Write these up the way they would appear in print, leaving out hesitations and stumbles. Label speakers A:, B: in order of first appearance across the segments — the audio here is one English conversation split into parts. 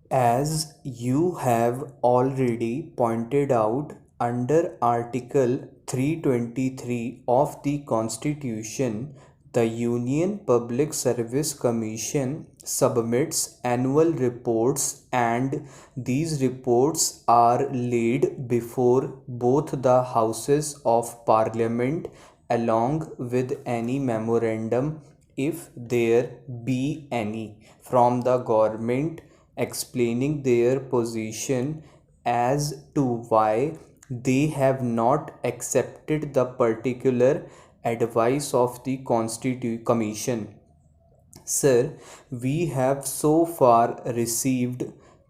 A: As you have already pointed out, under Article 323 of the Constitution, the Union Public Service Commission submits annual reports, and these reports are laid before both the Houses of Parliament along with any memorandum, if there be any, from the government explaining their position as to why they have not accepted the particular advice of the Commission. Sir, we have so far received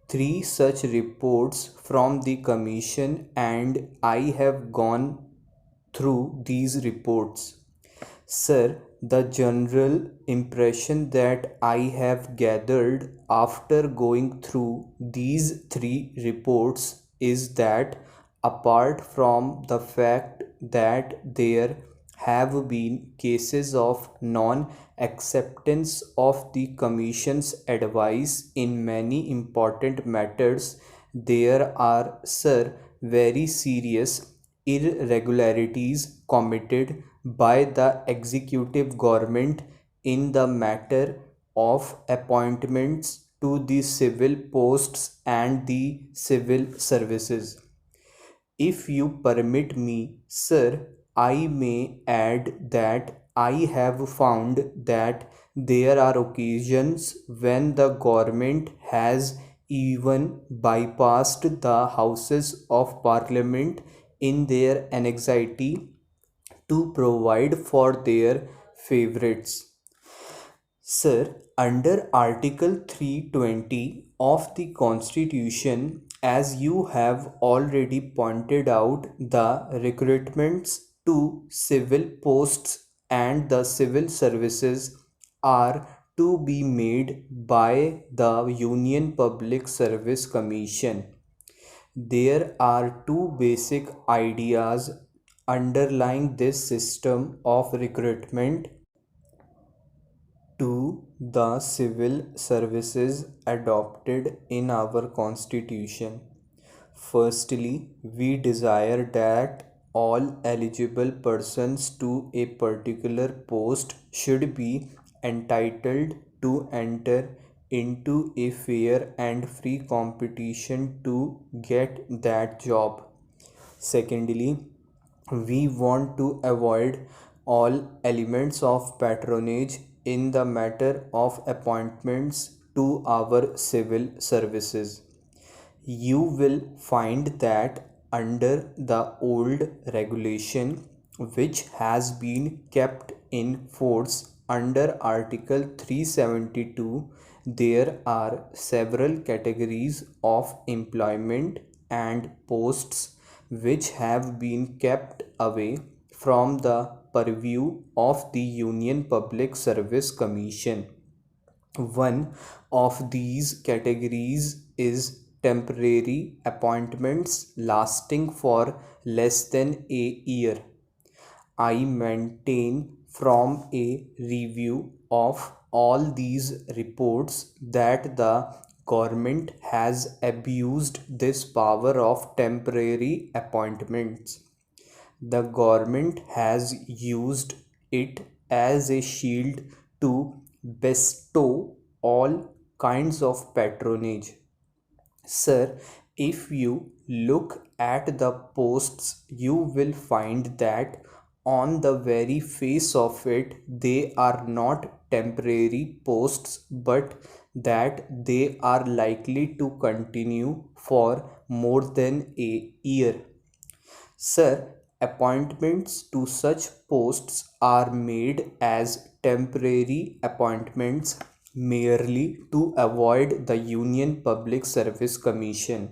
A: three such reports from the Commission, and I have gone through these reports. Sir, the general impression that I have gathered after going through these three reports is that, apart from the fact that there have been cases of non acceptance of the Commission's advice in many important matters, there are, sir, very serious irregularities committed by the executive government in the matter of appointments to the civil posts and the civil services. If you permit me, sir, I may add that I have found that there are occasions when the government has even bypassed the Houses of Parliament in their anxiety to provide for their favorites. Sir, under Article 320 of the Constitution, as you have already pointed out, the recruitments to civil posts and the civil services are to be made by the Union Public Service Commission. There are two basic ideas underlying this system of recruitment to the civil services adopted in our Constitution. Firstly, we desire that all eligible persons to a particular post should be entitled to enter into a fair and free competition to get that job. Secondly, we want to avoid all elements of patronage in the matter of appointments to our civil services. You will find that under the old regulation, which has been kept in force under Article 372, there are several categories of employment and posts which have been kept away from the purview of the Union Public Service Commission. One of these categories is temporary appointments lasting for less than a year. I maintain from a review of all these reports that the government has abused this power of temporary appointments. The government has used it as a shield to bestow all kinds of patronage. Sir, if you look at the posts, you will find that on the very face of it, they are not temporary posts, but that they are likely to continue for more than a year. Sir, appointments to such posts are made as temporary appointments merely to avoid the Union Public Service Commission.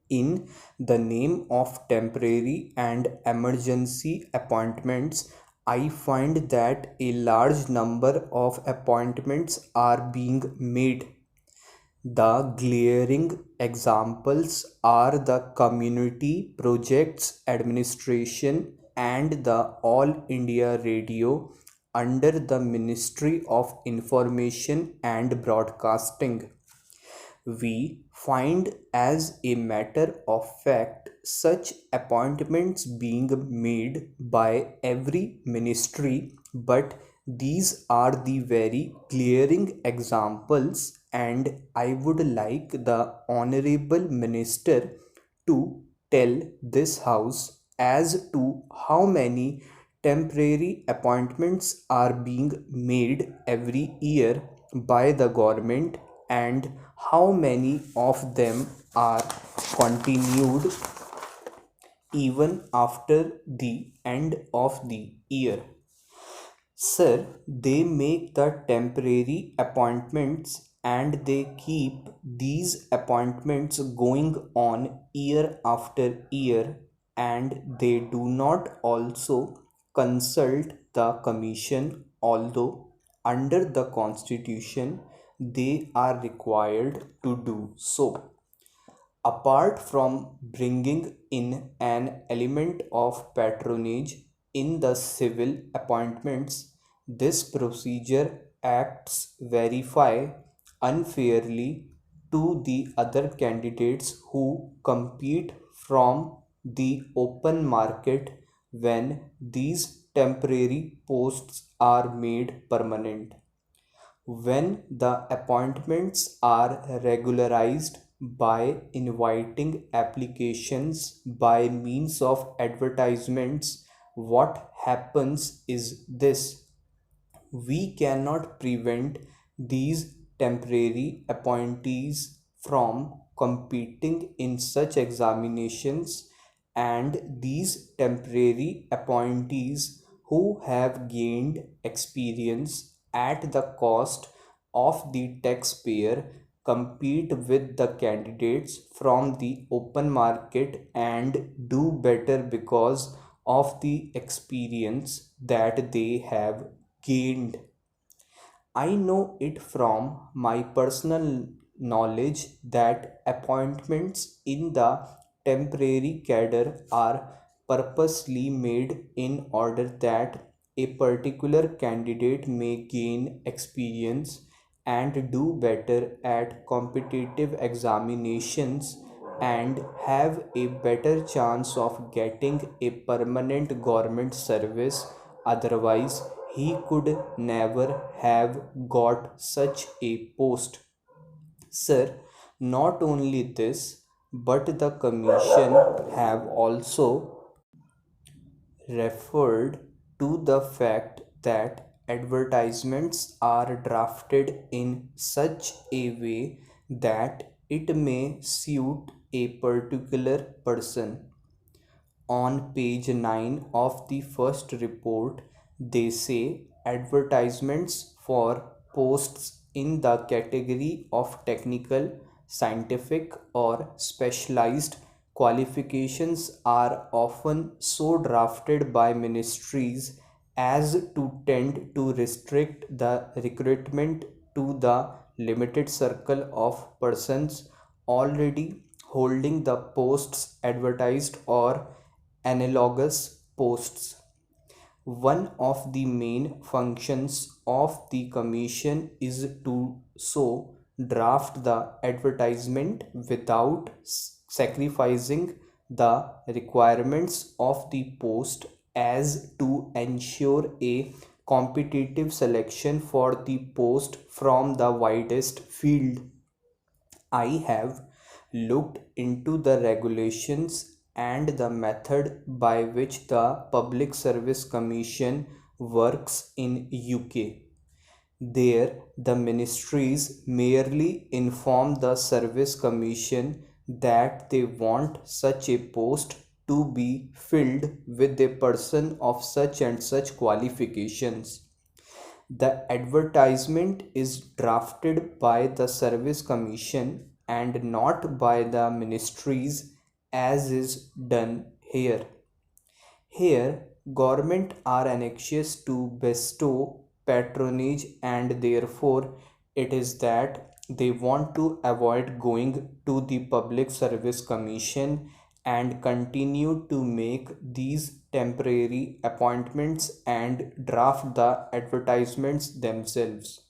A: In the name of temporary and emergency appointments, I find that a large number of appointments are being made. The glaring examples are the Community Projects Administration and the All India Radio under the Ministry of Information and Broadcasting. We find as a matter of fact such appointments being made by every ministry, but these are the very glaring examples, and I would like the Honorable Minister to tell this House as to how many temporary appointments are being made every year by the government and how many of them are continued even after the end of the year. Sir, they make the temporary appointments and they keep these appointments going on year after year, and they do not also consult the commission, although under the constitution they are required to do so. Apart from bringing in an element of patronage in the civil appointments, this procedure acts verify unfairly to the other candidates who compete from the open market when these temporary posts are made permanent. When the appointments are regularized by inviting applications by means of advertisements, what happens is this: we cannot prevent these temporary appointees from competing in such examinations, and these temporary appointees who have gained experience at the cost of the taxpayer compete with the candidates from the open market and do better because of the experience that they have gained. I know it from my personal knowledge that appointments in the temporary cadre are purposely made in order that a particular candidate may gain experience and do better at competitive examinations and have a better chance of getting a permanent government service. Otherwise, he could never have got such a post. Sir, not only this, but the commission have also referred to the fact that advertisements are drafted in such a way that it may suit a particular person. On page 9 of the first report, they say advertisements for posts in the category of technical, scientific, or specialized qualifications are often so drafted by ministries as to tend to restrict the recruitment to the limited circle of persons already holding the posts advertised or analogous posts. One of the main functions of the commission is to so draft the advertisement without sacrificing the requirements of the post as to ensure a competitive selection for the post from the widest field. I have looked into the regulations and the method by which the Public Service Commission works in UK. There, the ministries merely inform the Service Commission that they want such a post to be filled with a person of such and such qualifications. The advertisement is drafted by the Service Commission and not by the ministries as is done here. Here, government are anxious to bestow patronage and therefore it is that they want to avoid going to the Public Service Commission and continue to make these temporary appointments and draft the advertisements themselves.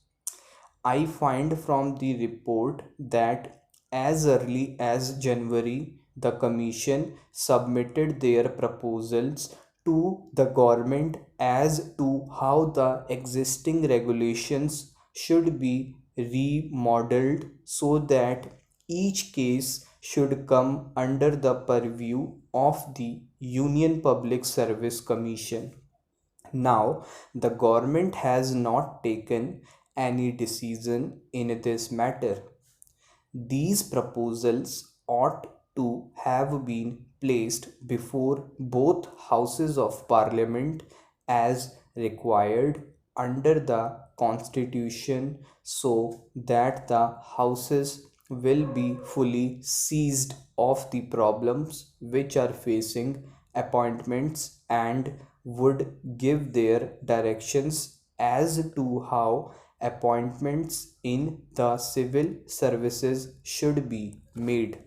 A: I find from the report that as early as January, the Commission submitted their proposals to the government as to how the existing regulations should be remodeled so that each case should come under the purview of the Union Public Service Commission. Now, the government has not taken any decision in this matter. These proposals ought to have been placed before both houses of parliament as required under the constitution so that the houses will be fully seized of the problems which are facing appointments and would give their directions as to how appointments in the civil services should be made.